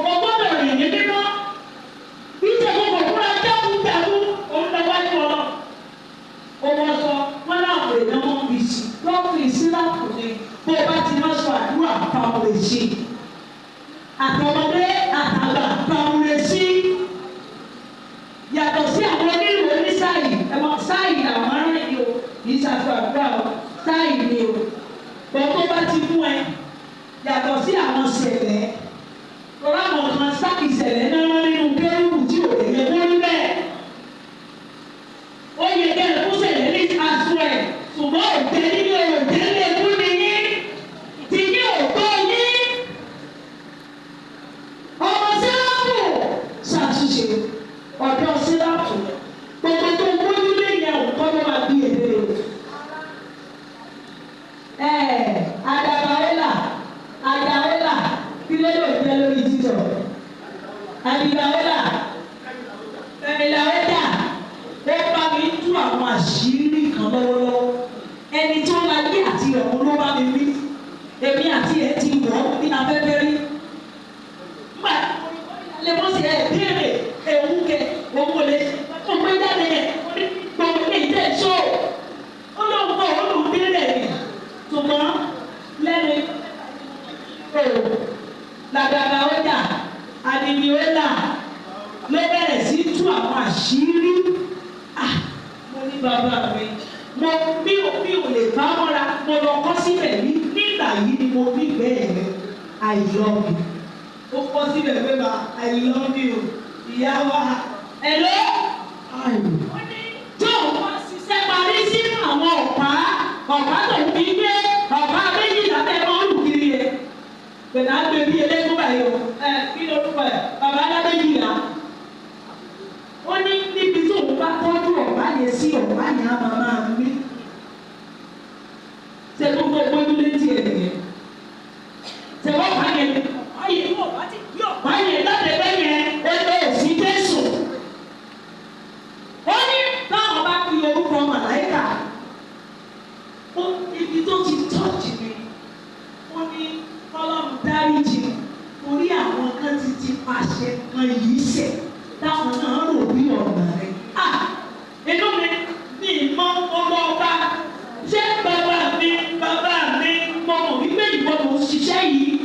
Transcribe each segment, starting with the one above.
Mo gbọ́dọ̀ rìn ní mímọ́. Ìṣe gbogbo fúnra jákújákú òun lọ wájú ọlọ́. Owó sọ wọn láwọn èèyàn wọn fi sí. Lọ́ọ̀fì síláàpù ni bó o bá ti máa sọ àdúrà pàmò lè ṣe. Àtọmọdé àtàgbà pàmò lè ṣe. Yàtọ̀ sí àwọn onírò oníṣáyì ẹ̀mọ́ sáyì àwọn arìnrìn ni o kì í ṣàtúntò àdúrà o sáyì ni o. Bọ́n tó bá ti fún ẹ yàtọ̀ sí àwọn ṣẹlẹ̀ lọ́la àwọn kan sáàkì ṣẹlẹ̀ náà wọ́n nínú kẹ́rù tí ò lè yẹ lórí bẹ́ẹ̀. Ó yẹ kẹ́ ẹ̀ kó ṣẹlẹ̀ ní aṣọ ẹ̀ ṣùgbọ́n òtẹ́ nínú òtẹ́ lè fún mi yín tí ní òtó yín. Ọmọ síláàpù ṣàtúnṣe ọ̀dọ́ síláàpù gbogbo tó ń gbójú lé yẹn òkọ́ ló máa bí èdè rẹ̀. Àdàwọ́là kí ló lè jẹ́ lórí títọ̀? Àdìgbàwọ́là ẹ̀mìlàwọ́dà ó bá mi tú àwọn àṣírí kan lọ́wọ́lọ́wọ́. Ẹni tí wọ́n máa gbé àti ọ̀hún ló bá mi rí. Èmi àti ẹ̀ ti wọ̀ ní afẹ́fẹ́ rí. Nígbà lè mọ̀ sí ẹ̀ béèrè ewu kẹ owó lè tó gbé jáde yẹn gbogbo ní ìtẹ̀ ṣó. Ó lóun bọ̀ ó lóun béèrè mi. Ṣùgbọ́n lẹ́nu làgàgà ọjà àdìmíọ́là ló bẹ̀rẹ̀ sí tú àwọn àṣírí. Mo ní bàbá mi ò lè bá mọ́ra mo lọ kọ́ síbẹ̀ nígbà yìí ni mo ní bẹ́ẹ̀ rẹ̀ I love you. Ó kọ́ síbẹ̀ pé bá I love you ìyá wa ẹ̀lọ́ tó wọ́n ṣiṣẹ́ parí sí àwọn ọ̀pá tó fi gbé ọ̀pá méjìlá bẹ́ẹ̀ máa ń lù kiri yẹn. Bẹ̀rẹ̀ á gbé bí eléko báyìí o kí ló dúpọ̀ ẹ̀ bàbá alábẹ́yìlá. Ó ní níbi tó ń bá tọ́jú ọ̀pá yẹn sí ọ̀pá yẹn á máa ń gbé. Ṣé gbogbo ojú létí ẹ̀ nìyẹn? Ṣé wọ́n pa yẹn? Ọ̀pá yẹn láti bẹ́ yẹn ó sí Jésù. Ó ní báwọn bá fi orúkọ màláìkà ibi tó ti tọ́jú mi. Ó ní Ọlọ́run dáríjì orí àwọn kan ti pàṣẹ kan yìí ṣe táwọn náà rò bí ọ̀nà rẹ̀. Inú mi ní ìmọ̀ ọlọ́ọ̀bá ṣé bàbá mi mọ̀ wípé ìwọ ló ń ṣiṣẹ́ yìí.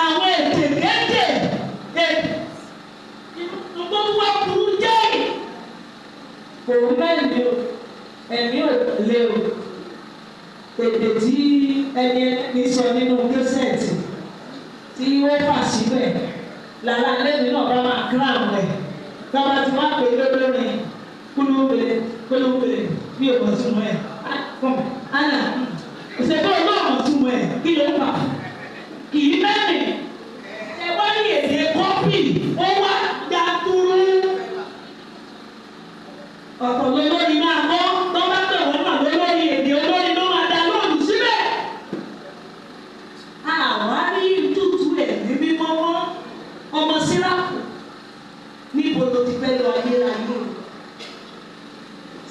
Àwọn ètè kéde tó wá burú jẹ́ kò mẹ́rin o ẹ̀mí ò lé o. Èdè tí ẹni sọ nínú kẹsẹ̀tì tí ó fà síbẹ̀ làlá lẹ́nu náà bá máa kíláàmù rẹ̀ tọ́ba tí wọ́n á pè lórí kólóbèrè bí o mọ̀ túmọ̀ ẹ̀ ana ìṣèjọ́ náà mọ̀ túmọ̀ ẹ̀ kí ló fà kì í mẹ́rin ẹ wá ní èdè kọ́pì ó wá dàtúrú ọ̀tọ̀ lórí máa kọ́ tọ́ba pè wọ́n náà lórí èdè olórí náà máa dá lóòlù síbẹ̀. Àwárí tútù ẹ̀ ní mímọ́ wọn ọmọ síráàpù níbo ló ti fẹ́ lọ ayérayé.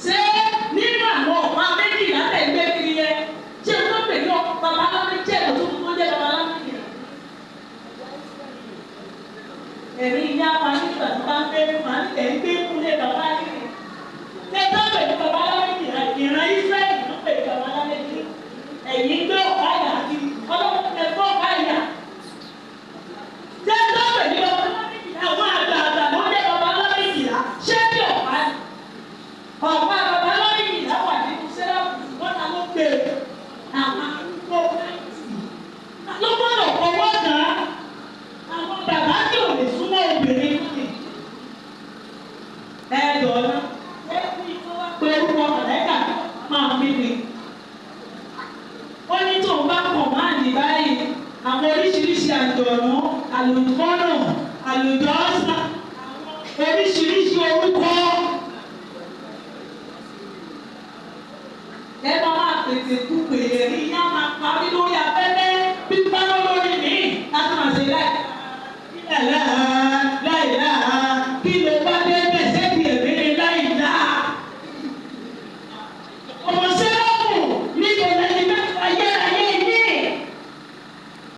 Ṣé nínú àwọn ọ̀pá méjìlá tẹ̀ ń gbé kiri yẹn ṣé wọ́n pè ní babaláwo jẹ́ ìlú tó jẹ́ babaláwo yẹn? Ẹ̀rí ìyá wa nígbà tó bá ń gbé fún wa nígbà ń gbé fún lé bàbá yìí. Ṣé tó pè ní babaláwo ìran Ísírẹ́lì ló pè ní babaláwo yìí? Ẹ̀yin gbé ọ̀pá yà á kí ọlọ́run ẹ̀ gbọ́ ọ̀pá yà. Ṣé tó pè ní babaláwo ìyá àwọn àgbààgbà ló jẹ́ babaláwo ìyá? Ṣé bí ọ̀pá babaláwo ìyá wà nínú sẹ́ráfù wọ́n ta ló gbé àwọn àkókò ló gbọ́dọ̀ fọwọ́ kàn án. Àwọn bàbá tí ò lè súnmọ́ obìnrin lónìí. Ẹ dọ̀ọ́nà ẹ fún ìfowó pé orúkọ mọ̀lẹ́kà máa mímì. Ó ní tóun bá pọ̀ máa ní báyìí àwọn oríṣiríṣi àjọ̀nù àlùfọ́nà àlùjọ́sà oríṣiríṣi orúkọ. Ẹ bá máa pèsè kúpè